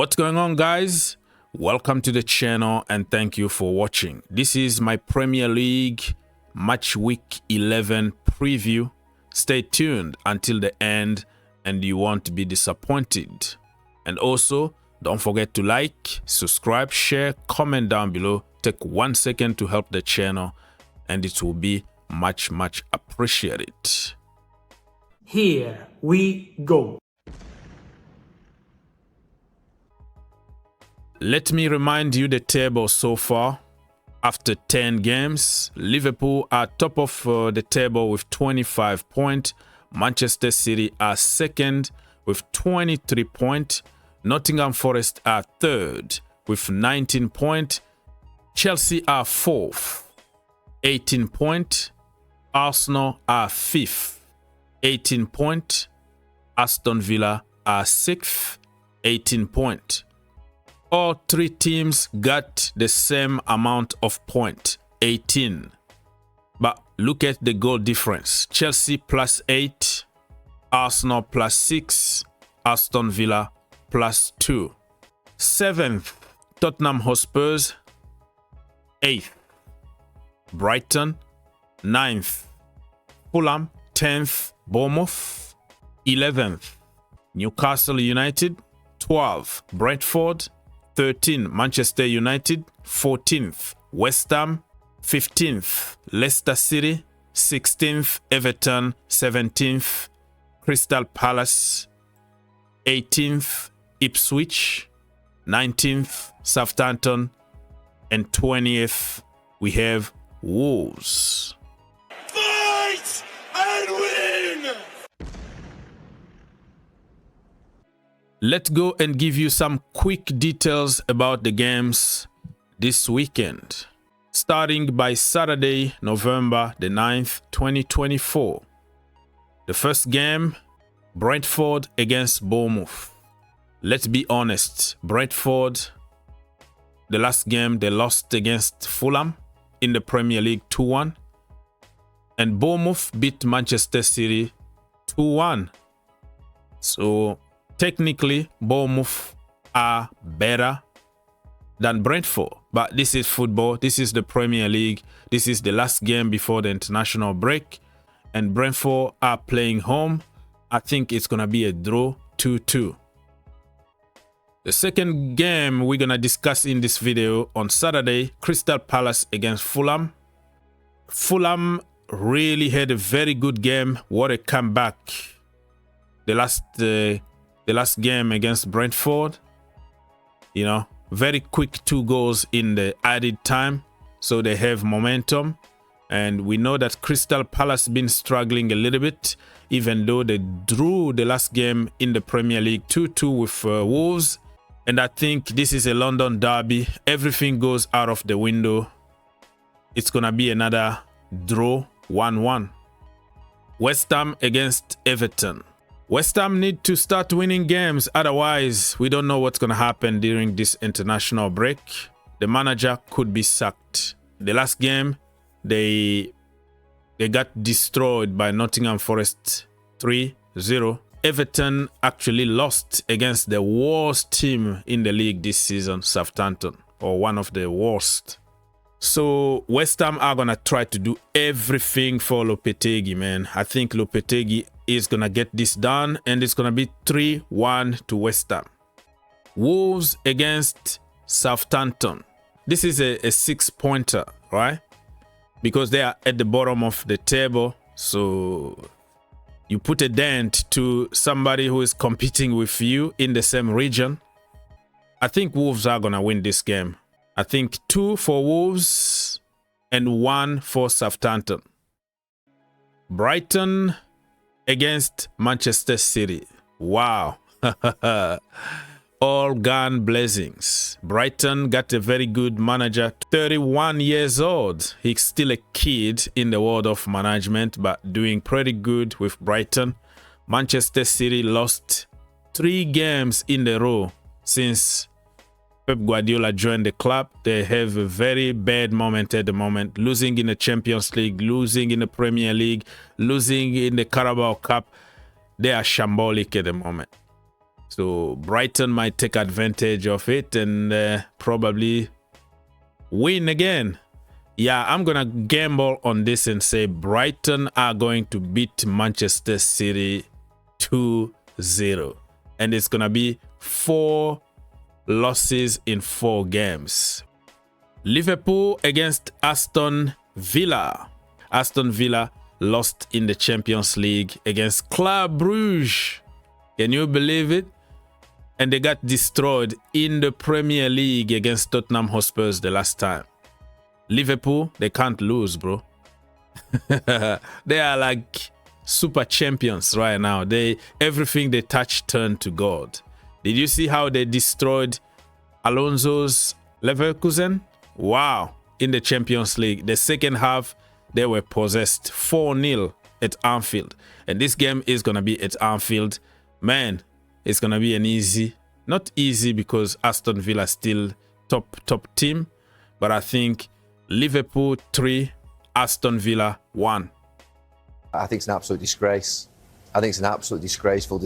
What's going on, guys? Welcome to the channel and thank you for watching. This is my Premier League Match Week 11 preview. Stay tuned until the end and you won't be disappointed. And also, don't forget to like, subscribe, share, comment down below. Take 1 second to help the channel and it will be much appreciated. Here we go. Let me remind you the table so far. After 10 games, Liverpool are top of the table with 25 points. Manchester City are second with 23 points. Nottingham Forest are third with 19 points. Chelsea are fourth, 18 points. Arsenal are fifth, 18 points. Aston Villa are sixth, 18 points. All three teams got the same amount of points, 18. But look at the goal difference. Chelsea plus 8, Arsenal plus 6, Aston Villa plus 2. 7th, Tottenham Hotspurs. 8th, Brighton. 9th, Fulham. 10th, Bournemouth. 11th, Newcastle United. 12th, Brentford. 13th, Manchester United. 14th, West Ham. 15th, Leicester City. 16th, Everton. 17th, Crystal Palace. 18th, Ipswich. 19th, Southampton. And 20th, we have Wolves. Fight and win! Let's go and give you some quick details about the games this weekend. Starting by Saturday, November the 9th, 2024. The first game, Brentford against Bournemouth. Let's be honest, Brentford, the last game they lost against Fulham in the Premier League 2-1. And Bournemouth beat Manchester City 2-1. So technically, Bournemouth are better than Brentford. But this is football. This is the Premier League. This is the last game before the international break. And Brentford are playing home. I think it's going to be a draw, 2-2. The second game we're going to discuss in this video on Saturday, Crystal Palace against Fulham. Fulham really had a very good game. What a comeback. The last game against Brentford, you know, very quick 2 goals in the added time, so they have momentum. And we know that Crystal Palace been struggling a little bit, even though they drew the last game in the Premier League 2-2 with Wolves. And I think this is a London derby. Everything goes out of the window. It's gonna be another draw, 1-1. West Ham against Everton. West Ham need to start winning games, otherwise we don't know what's going to happen during this international break. The manager could be sacked. The last game, they got destroyed by Nottingham Forest 3-0. Everton actually lost against the worst team in the league this season, Southampton, or one of the worst. So West Ham are going to try to do everything for Lopetegui, man. I think Lopetegui is going to get this done and it's going to be 3-1 to West Ham. Wolves against Southampton. This is a 6-pointer, right? Because they are at the bottom of the table. So you put a dent to somebody who is competing with you in the same region. I think Wolves are going to win this game. I think 2 for Wolves and 1 for Southampton. Brighton against Manchester City. Wow. All gun blessings. Brighton got a very good manager, 31 years old. He's still a kid in the world of management, but doing pretty good with Brighton. Manchester City lost 3 games in a row since Pep Guardiola joined the club. They have a very bad moment at the moment, losing in the Champions League, losing in the Premier League, losing in the Carabao Cup. They are shambolic at the moment. So Brighton might take advantage of it and probably win again. Yeah, I'm going to gamble on this and say Brighton are going to beat Manchester City 2-0. And it's going to be 4 losses in 4 games. Liverpool against Aston Villa. Aston Villa lost in the Champions League against Club Brugge. Can you believe it? And they got destroyed in the Premier League against Tottenham Hotspur the last time. Liverpool, they can't lose, bro. They are like super champions right now. Everything they touch turned to gold. Did you see how they destroyed Alonso's Leverkusen? Wow. In the Champions League, the second half, they were possessed 4-0 at Anfield. And this game is going to be at Anfield. Man, it's going to be an easy, not easy because Aston Villa still top team. But I think Liverpool 3, Aston Villa 1. I think it's an absolute disgrace. I think it's an absolutely disgraceful.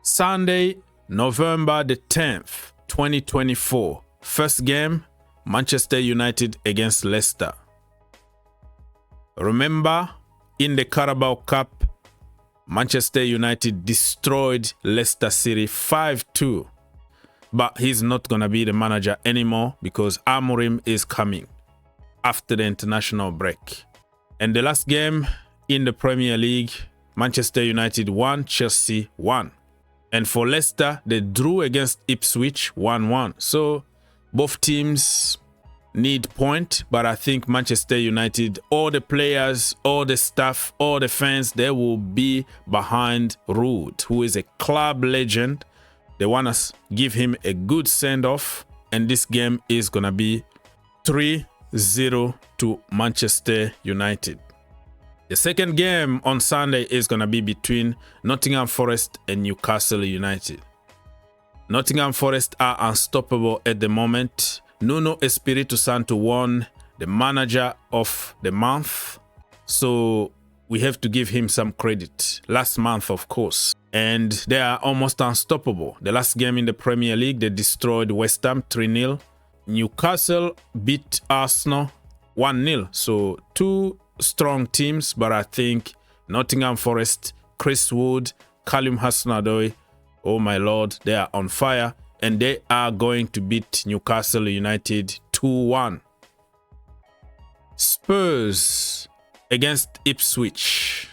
Sunday, November the 10th, 2024. First game, Manchester United against Leicester. Remember, in the Carabao Cup, Manchester United destroyed Leicester City 5-2. But he's not going to be the manager anymore because Amorim is coming after the international break. And the last game in the Premier League, Manchester United won, Chelsea won. And for Leicester, they drew against Ipswich 1-1. So both teams need point, but I think Manchester United, all the players, all the staff, all the fans, they will be behind Ruud, who is a club legend. They want to give him a good send-off, and this game is going to be 3-0 to Manchester United. The second game on Sunday is going to be between Nottingham Forest and Newcastle United. Nottingham Forest are unstoppable at the moment. Nuno Espirito Santo won the manager of the month. So we have to give him some credit. Last month, of course. And they are almost unstoppable. The last game in the Premier League, they destroyed West Ham 3-0. Newcastle beat Arsenal 1-0. So 2 strong teams, but I think Nottingham Forest, Chris Wood, Callum Hudson-Odoi, oh my lord, they are on fire. And they are going to beat Newcastle United 2-1. Spurs against Ipswich.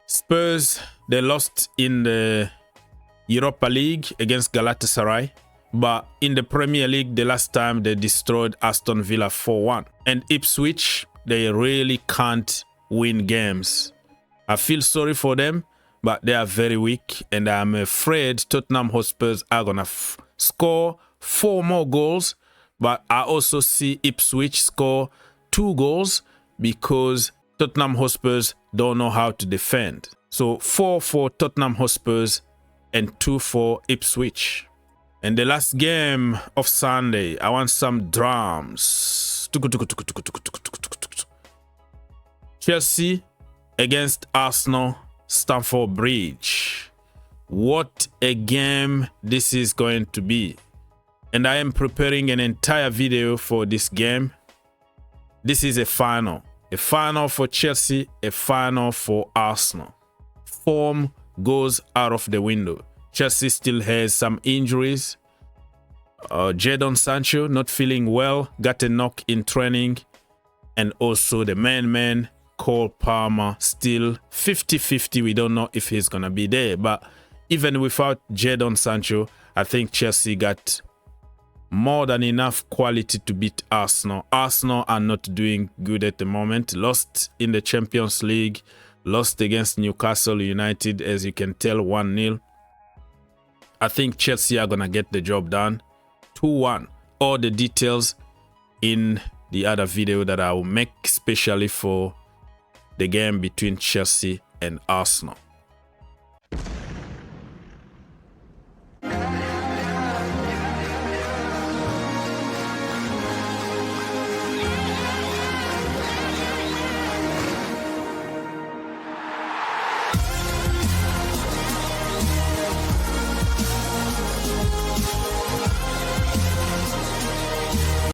Spurs, they lost in the Europa League against Galatasaray. But in the Premier League, the last time they destroyed Aston Villa 4-1. And Ipswich, they really can't win games. I feel sorry for them, but they are very weak. And I'm afraid Tottenham Hotspurs are going to score 4 more goals. But I also see Ipswich score 2 goals because Tottenham Hotspurs don't know how to defend. So 4 for Tottenham Hotspurs and 2 for Ipswich. And the last game of Sunday, I want some drums. Chelsea against Arsenal, Stamford Bridge. What a game this is going to be. And I am preparing an entire video for this game. This is a final. A final for Chelsea, a final for Arsenal. Form goes out of the window. Chelsea still has some injuries. Jadon Sancho not feeling well, got a knock in training. And also the man Cole Palmer still 50-50. We don't know if he's going to be there. But even without Jadon Sancho, I think Chelsea got more than enough quality to beat Arsenal. Arsenal are not doing good at the moment. Lost in the Champions League. Lost against Newcastle United, as you can tell, 1-0. I think Chelsea are going to get the job done. 2-1. All the details in the other video that I will make especially for the game between Chelsea and Arsenal.